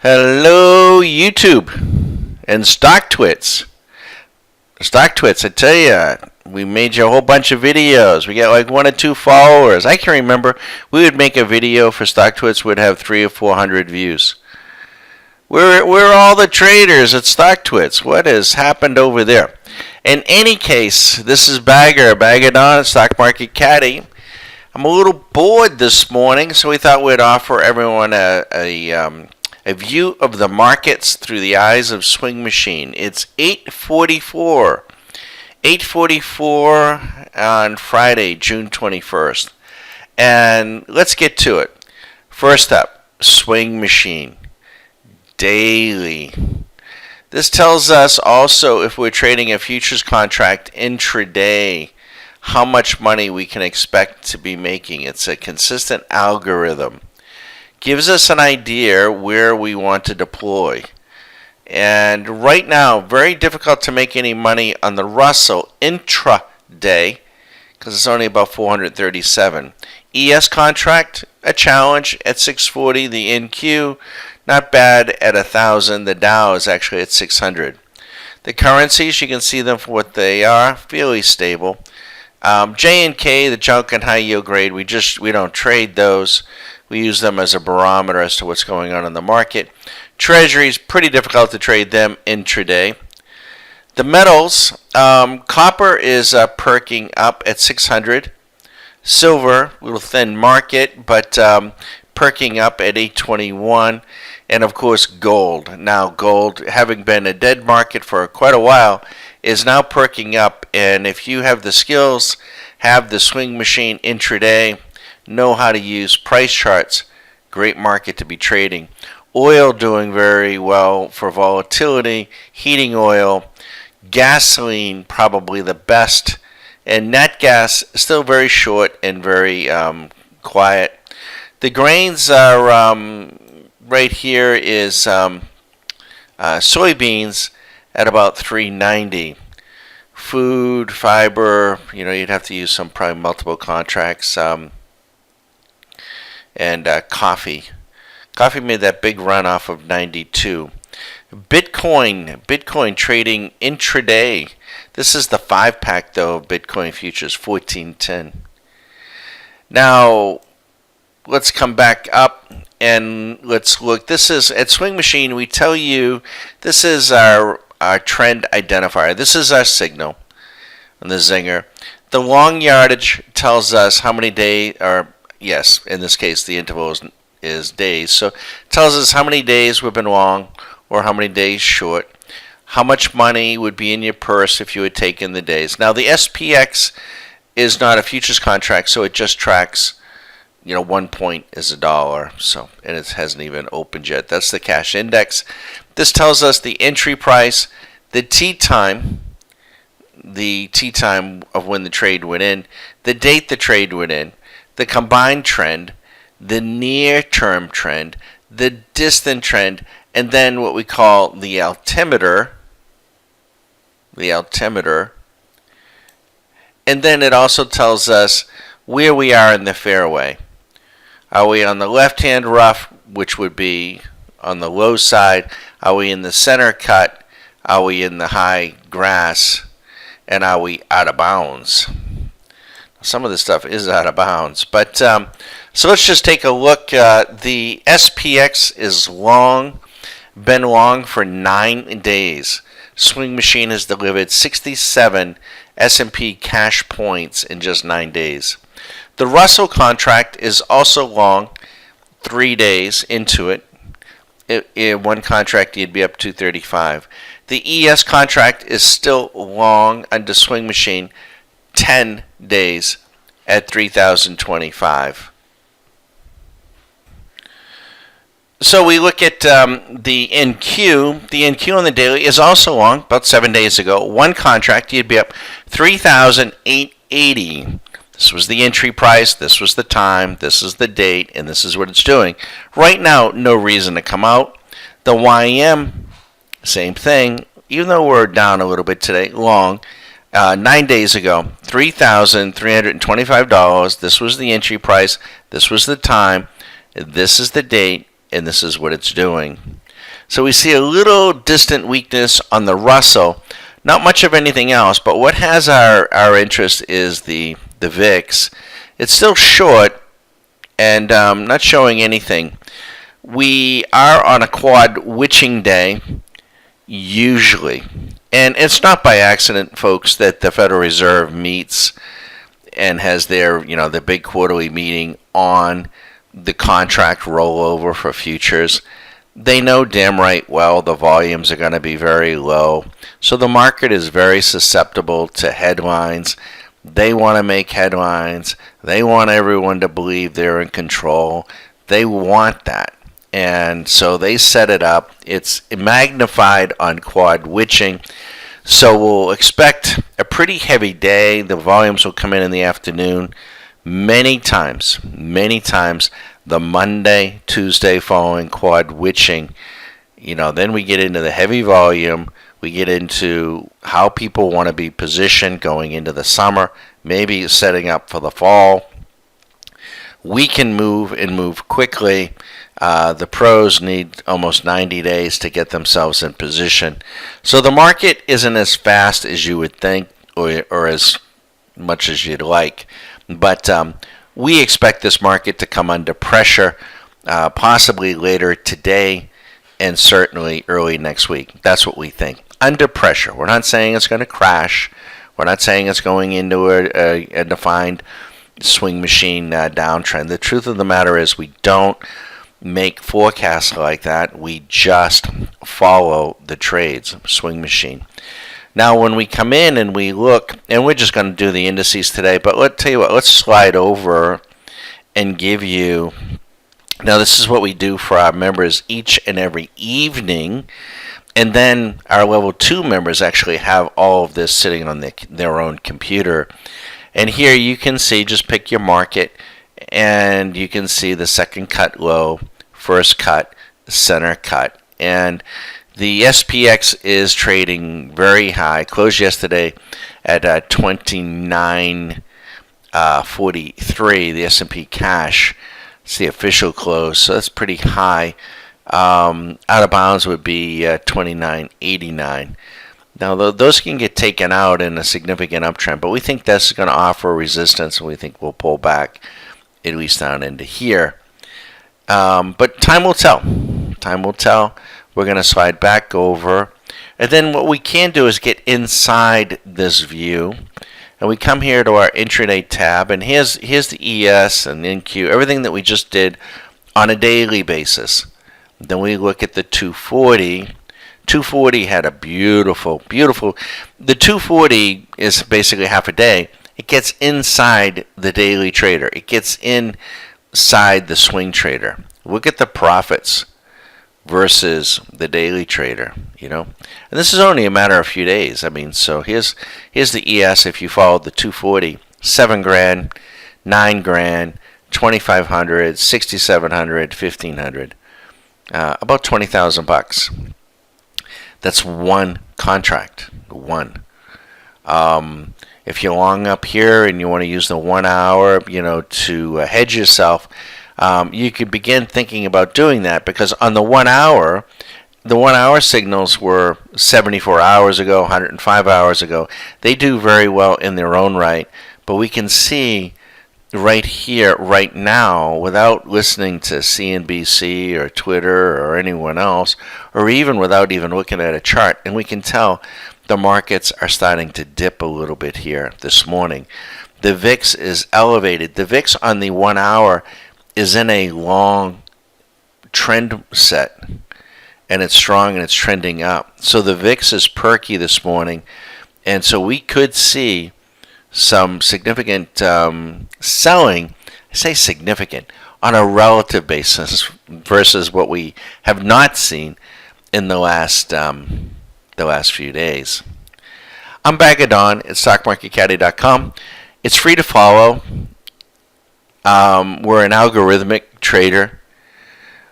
Hello, YouTube and StockTwits. StockTwits, I tell ya, we made you a whole bunch of videos. We got like 1 or 2 followers. I can remember we would make a video for StockTwits, would have 300 or 400 views. We're all the traders at StockTwits. What has happened over there? In any case, this is Bagger Don, Stock Market Caddy. I'm a little bored this morning, so we thought we'd offer everyone a view of the markets through the eyes of Swing Machine. It's 8:44 on Friday, June 21st. And let's get to it. First up, Swing Machine. Daily. This tells us also if we're trading a futures contract intraday, how much money we can expect to be making. It's a consistent algorithm. Gives us an idea where we want to deploy. And right now, very difficult to make any money on the Russell intraday because it's only about 437. ES contract, a challenge at 640. The NQ, not bad at 1,000. The Dow is actually at 600. The currencies, you can see them for what they are, fairly stable. J and K, the junk and high yield grade, we don't trade those. We use them as a barometer as to what's going on in the market. Treasuries, pretty difficult to trade them intraday. The metals, copper is perking up at 600. Silver, a little thin market, but perking up at 821. And of course, gold. Now, gold, having been a dead market for quite a while, is now perking up. And if you have the skills, have the Swing Machine intraday, know how to use price charts, great market to be trading. Oil doing very well for volatility, heating oil, gasoline probably the best, and nat gas still very short and very quiet. The grains are right here is soybeans at about 390. Food, fiber, you'd have to use some probably multiple contracts. And coffee. Coffee made that big run off of 92. Bitcoin trading intraday. This is the 5-pack though of Bitcoin futures, 1410. Now, let's come back up and let's look. This is at Swing Machine. We tell you this is our trend identifier. This is our signal on the zinger. The long yardage tells us how many days, or yes, in this case the interval is days. So it tells us how many days we've been long or how many days short. How much money would be in your purse if you had taken the days. Now the SPX is not a futures contract, so it just tracks, 1 point is $1. So, and it hasn't even opened yet. That's the cash index. This tells us the entry price, the T time of when the trade went in, the date the trade went in, the combined trend, the near-term trend, the distant trend, and then what we call the altimeter. And then it also tells us where we are in the fairway. Are we on the left-hand rough, which would be on the low side? Are we in the center cut? Are we in the high grass? And are we out of bounds? Some of this stuff is out of bounds. But so let's just take a look. The SPX is long, been long for 9 days. Swing Machine has delivered 67 S&P cash points in just 9 days. The Russell contract is also long, 3 days into it. In one contract, you'd be up 235. The ES contract is still long under Swing Machine, 10 days at 3,025. So we look at the NQ. The NQ on the daily is also long, about 7 days ago. One contract, you'd be up 3,880. This was the entry price, this was the time, this is the date, and this is what it's doing. Right now, no reason to come out. The YM, same thing, even though we're down a little bit today, long. 9 days ago, $3,325. This was the entry price, this was the time, this is the date, and this is what it's doing. So we see a little distant weakness on the Russell. Not much of anything else, but what has our interest is the VIX. It's still short and not showing anything. We are on a quad witching day, usually. And it's not by accident, folks, that the Federal Reserve meets and has the big quarterly meeting on the contract rollover for futures. They know damn right well the volumes are going to be very low. So the market is very susceptible to headlines. They want to make headlines. They want everyone to believe they're in control. They want that. And so they set it up. It's magnified on quad witching. So we'll expect a pretty heavy day. The volumes will come in the afternoon. Many times, the Monday, Tuesday following quad witching, then we get into the heavy volume. We get into how people want to be positioned going into the summer, maybe setting up for the fall. We can move quickly. The pros need almost 90 days to get themselves in position. So the market isn't as fast as you would think or as much as you'd like. But we expect this market to come under pressure possibly later today and certainly early next week. That's what we think. Under pressure. We're not saying it's going to crash. We're not saying it's going into a defined swing machine downtrend. The truth of the matter is we don't make forecasts like that. We just follow the trades, swing machine. Now, when we come in and we look, and we're just going to do the indices today, but let's tell you what, let's slide over and give you, now this is what we do for our members each and every evening, and then our level 2 members actually have all of this sitting on their own computer. And here you can see, just pick your market, and you can see the second cut low, first cut, center cut, and the SPX is trading very high. Closed yesterday at 29.43. The S&P cash, it's the official close, so that's pretty high. Out of bounds would be 29.89. Now those can get taken out in a significant uptrend, but we think that's going to offer resistance, and we think we'll pull back at least down into here. But time will tell. Time will tell. We're going to slide back over. And then what we can do is get inside this view. And we come here to our intraday tab. And here's the ES and NQ, everything that we just did on a daily basis. Then we look at the 240. 240 had a beautiful. The 240 is basically half a day. It gets inside the daily trader. It gets inside the swing trader. Look at the profits versus the daily trader, And this is only a matter of a few days. I mean, so here's the ES if you followed the 240, $7,000, $9,000, $2,500, $6,700, $1,500, about $20,000. That's one contract, one. If you're long up here and you want to use the 1 hour, to hedge yourself, you could begin thinking about doing that, because on the 1 hour, the 1 hour signals were 74 hours ago, 105 hours ago. They do very well in their own right, but we can see right here, right now, without listening to CNBC or Twitter or anyone else, or even without even looking at a chart, and we can tell the markets are starting to dip a little bit here this morning. The VIX is elevated. The VIX on the 1 hour is in a long trend set, and it's strong and it's trending up. So the VIX is perky this morning, and so we could see some significant selling. I say significant on a relative basis versus what we have not seen in the last few days. I'm Bagadon at StockMarketCaddy.com. It's free to follow. We're an algorithmic trader.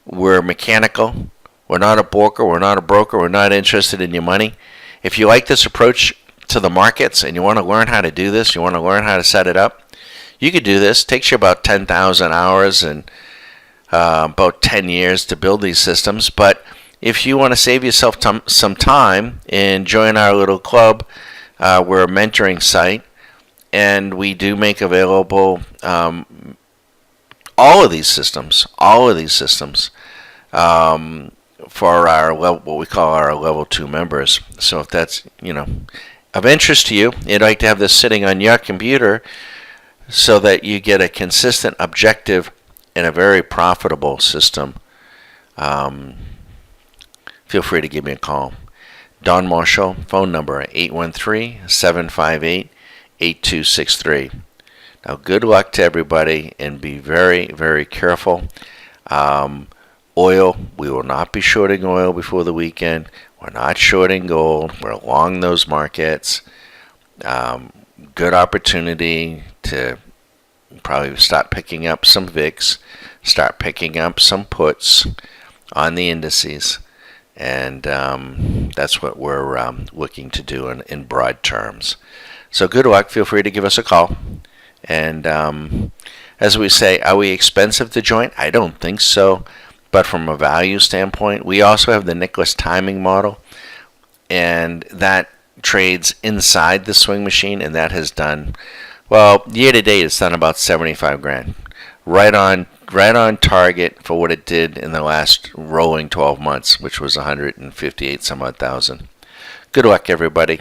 We're mechanical. We're not a broker. We're not interested in your money. If you like this approach to the markets and you want to learn how to do this, you want to learn how to set it up, you could do this. It takes you about 10,000 hours and about 10 years to build these systems. But if you want to save yourself some time and join our little club, we're a mentoring site, and we do make available all of these systems, for our level, what we call our level 2 members. So if that's of interest to you, you'd like to have this sitting on your computer so that you get a consistent, objective, and a very profitable system. Feel free to give me a call. Don Marshall, phone number 813-758-8263. Now, good luck to everybody, and be very, very careful. Oil, we will not be shorting oil before the weekend. We're not shorting gold. We're along those markets. Good opportunity to probably start picking up some VIX, start picking up some puts on the indices. And that's what we're looking to do in broad terms. So good luck. Feel free to give us a call. And as we say, are we expensive to join? I don't think so. But from a value standpoint, we also have the Nicholas timing model. And that trades inside the swing machine. And that has done, well, year to date, it's done about 75 grand. Right on target for what it did in the last rolling 12 months, which was 158 some odd thousand. Good luck, everybody.